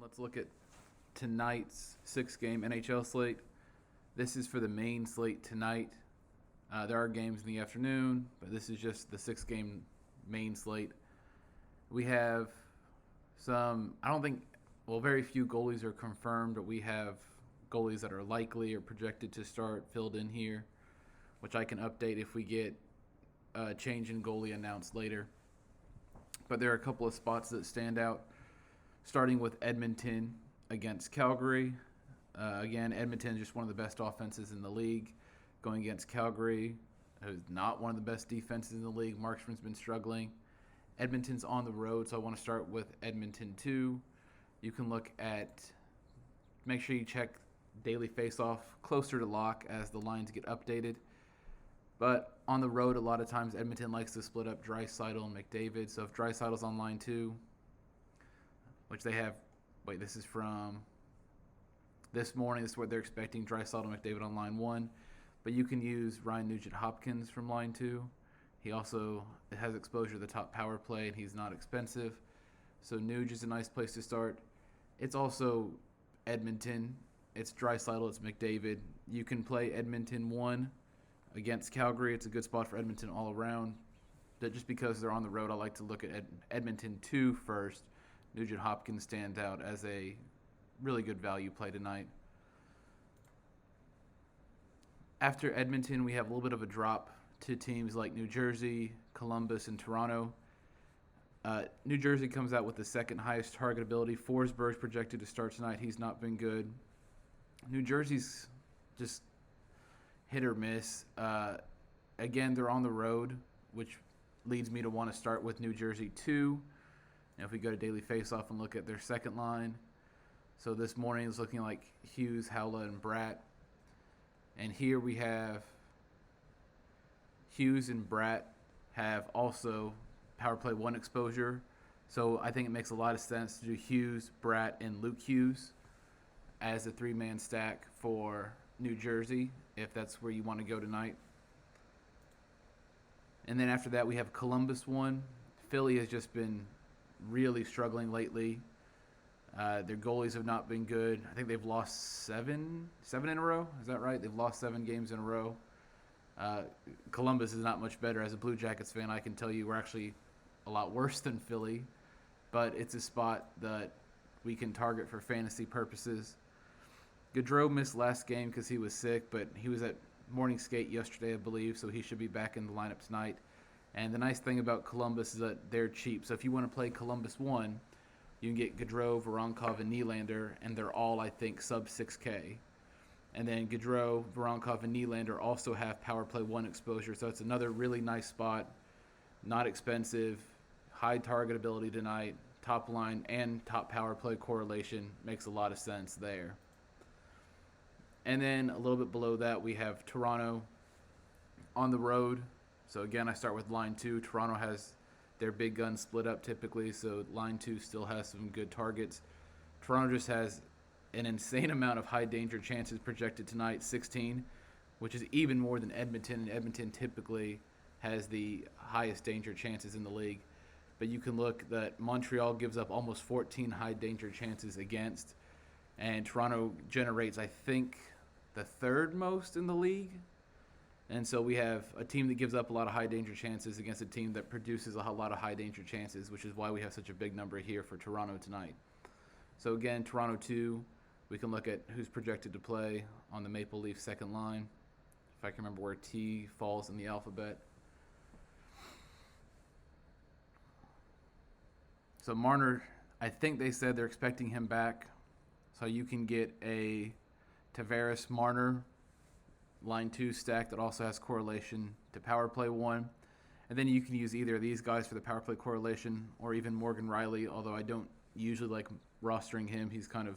Let's look at tonight's 6-game NHL slate. This is for the main slate tonight. There are games in the afternoon, but this is just the 6-game main slate. We have very few goalies are confirmed, but we have goalies that are likely or projected to start filled in here, which I can update if we get a change in goalie announced later. But there are a couple of spots that stand out, starting with Edmonton against Calgary. Again, Edmonton is just one of the best offenses in the league. Going against Calgary, who's not one of the best defenses in the league. Markstrom's been struggling. Edmonton's on the road, so I want to start with Edmonton 2. You can make sure you check daily faceoff closer to lock as the lines get updated. But on the road, a lot of times Edmonton likes to split up Draisaitl and McDavid. So if Draisaitl's on line 2, which they have, this is from this morning. This is what they're expecting, Draisaitl and McDavid on line 1. But you can use Ryan Nugent-Hopkins from line 2. He also has exposure to the top power play, and he's not expensive. So Nuge is a nice place to start. It's also Edmonton. It's Draisaitl, it's McDavid. You can play Edmonton 1 against Calgary. It's a good spot for Edmonton all around. Just because they're on the road, I like to look at Edmonton 2 first. Nugent-Hopkins stands out as a really good value play tonight. After Edmonton, we have a little bit of a drop to teams like New Jersey, Columbus, and Toronto. New Jersey comes out with the second highest targetability. Forsberg's projected to start tonight. He's not been good. New Jersey's just hit or miss. Again, they're on the road, which leads me to want to start with New Jersey 2. Now, if we go to Daily Faceoff and look at their second line, so this morning is looking like Hughes, Howla, and Bratt. And here we have Hughes and Bratt have also power play 1 exposure. So I think it makes a lot of sense to do Hughes, Bratt, and Luke Hughes as a 3-man stack for New Jersey, if that's where you want to go tonight. And then after that, we have Columbus 1. Philly has just been really struggling lately. Their goalies have not been good. I think they've lost seven in a row. Is that right? They've lost 7 games in a row. Columbus is not much better. As a Blue Jackets fan, I can tell you we're actually a lot worse than Philly. But it's a spot that we can target for fantasy purposes. Gaudreau missed last game because he was sick, but he was at morning skate yesterday, I believe, so he should be back in the lineup tonight. And the nice thing about Columbus is that they're cheap. So if you want to play Columbus 1, you can get Gaudreau, Voronkov, and Nylander, and they're all, I think, sub 6K. And then Gaudreau, Voronkov, and Nylander also have power play 1 exposure, so it's another really nice spot, not expensive, high targetability tonight, top line and top power play correlation makes a lot of sense there. And then a little bit below that, we have Toronto on the road. So again, I start with line 2. Toronto has their big guns split up typically, so line 2 still has some good targets. Toronto just has an insane amount of high danger chances projected tonight, 16, which is even more than Edmonton, and Edmonton typically has the highest danger chances in the league. But you can look that Montreal gives up almost 14 high danger chances against, and Toronto generates, I think, the 3rd most in the league. And so we have a team that gives up a lot of high danger chances against a team that produces a lot of high danger chances, which is why we have such a big number here for Toronto tonight. So again, Toronto 2, we can look at who's projected to play on the Maple Leaf second line, if I can remember where T falls in the alphabet. So Marner, I think they said they're expecting him back. So you can get a Tavares Marner line 2 stack that also has correlation to power play 1. And then you can use either of these guys for the power play correlation or even Morgan Riley, although I don't usually like rostering him. He's kind of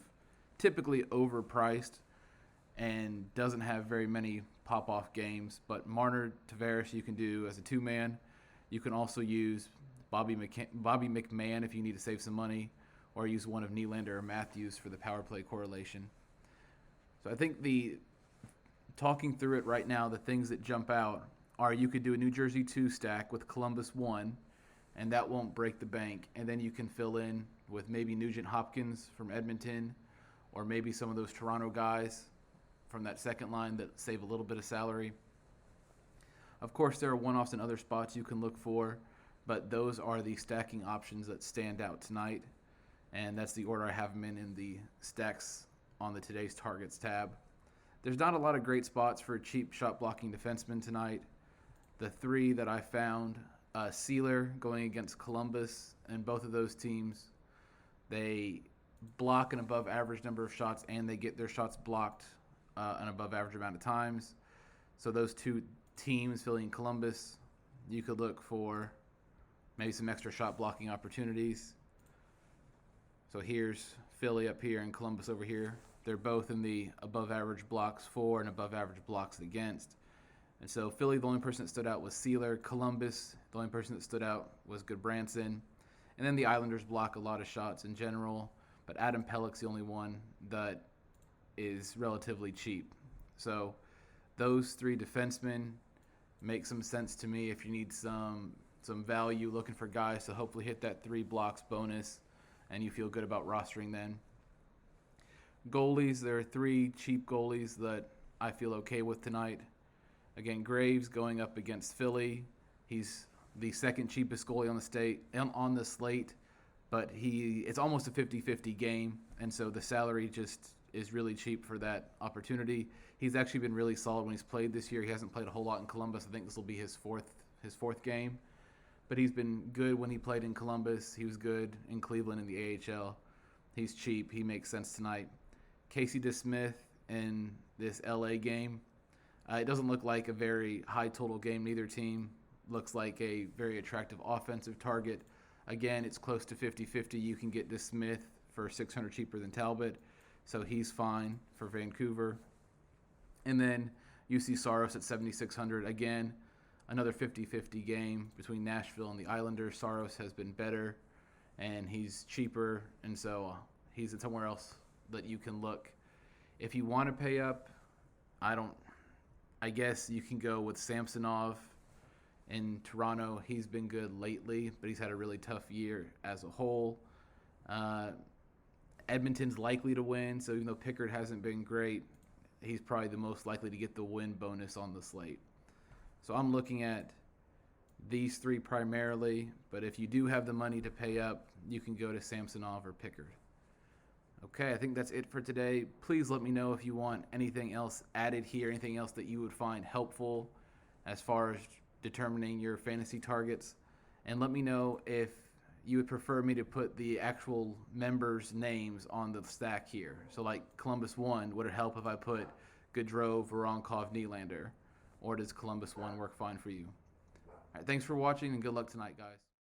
typically overpriced and doesn't have very many pop-off games. But Marner, Tavares you can do as a 2-man. You can also use Bobby McMahon if you need to save some money, or use one of Nylander or Matthews for the power play correlation. So I think talking through it right now, the things that jump out are you could do a New Jersey 2 stack with Columbus 1, and that won't break the bank. And then you can fill in with maybe Nugent Hopkins from Edmonton, or maybe some of those Toronto guys from that second line that save a little bit of salary. Of course, there are one-offs in other spots you can look for, but those are the stacking options that stand out tonight, and that's the order I have them in the stacks on the Today's Targets tab. There's not a lot of great spots for cheap shot-blocking defensemen tonight. The three that I found, Sealer going against Columbus, and both of those teams, they block an above-average number of shots, and they get their shots blocked an above-average amount of times. So those two teams filling Columbus, you could look for maybe some extra shot blocking opportunities. So here's Philly up here and Columbus over here. They're both in the above average blocks for and above average blocks against. And so Philly, the only person that stood out was Sealer. Columbus, the only person that stood out was Goodbranson. And then the Islanders block a lot of shots in general, but Adam Pellick's the only one that is relatively cheap. So those three defensemen make some sense to me if you need some value, looking for guys to hopefully hit that 3 blocks bonus, and you feel good about rostering then. Goalies, there are 3 cheap goalies that I feel okay with tonight. Again, Graves going up against Philly. He's the second cheapest goalie on the slate, but it's almost a 50-50 game, and so the salary just is really cheap for that opportunity. He's actually been really solid when he's played this year. He hasn't played a whole lot in Columbus. I think this will be his fourth game, but he's been good when he played in Columbus. He was good in Cleveland in the AHL. He's cheap. He makes sense tonight. Casey DeSmith in this LA game. It doesn't look like a very high total game. Neither team looks like a very attractive offensive target. Again, it's close to 50-50. You can get DeSmith for $600 cheaper than Talbot, so he's fine for Vancouver. And then you see Saros at $7,600. Again, another 50-50 game between Nashville and the Islanders. Saros has been better, and he's cheaper, and so he's somewhere else that you can look. If you want to pay up, I guess you can go with Samsonov in Toronto. He's been good lately, but he's had a really tough year as a whole. Edmonton's likely to win, so even though Pickard hasn't been great, he's probably the most likely to get the win bonus on the slate. So I'm looking at these 3 primarily, but if you do have the money to pay up, you can go to Samsonov or Pickard. Okay, I think that's it for today. Please let me know if you want anything else added here, anything else that you would find helpful as far as determining your fantasy targets. And let me know if you would prefer me to put the actual members' names on the stack here. So like Columbus 1, would it help if I put Gaudreau, Voronkov, Nylander? Or does Columbus 1 work fine for you? All right, thanks for watching and good luck tonight, guys.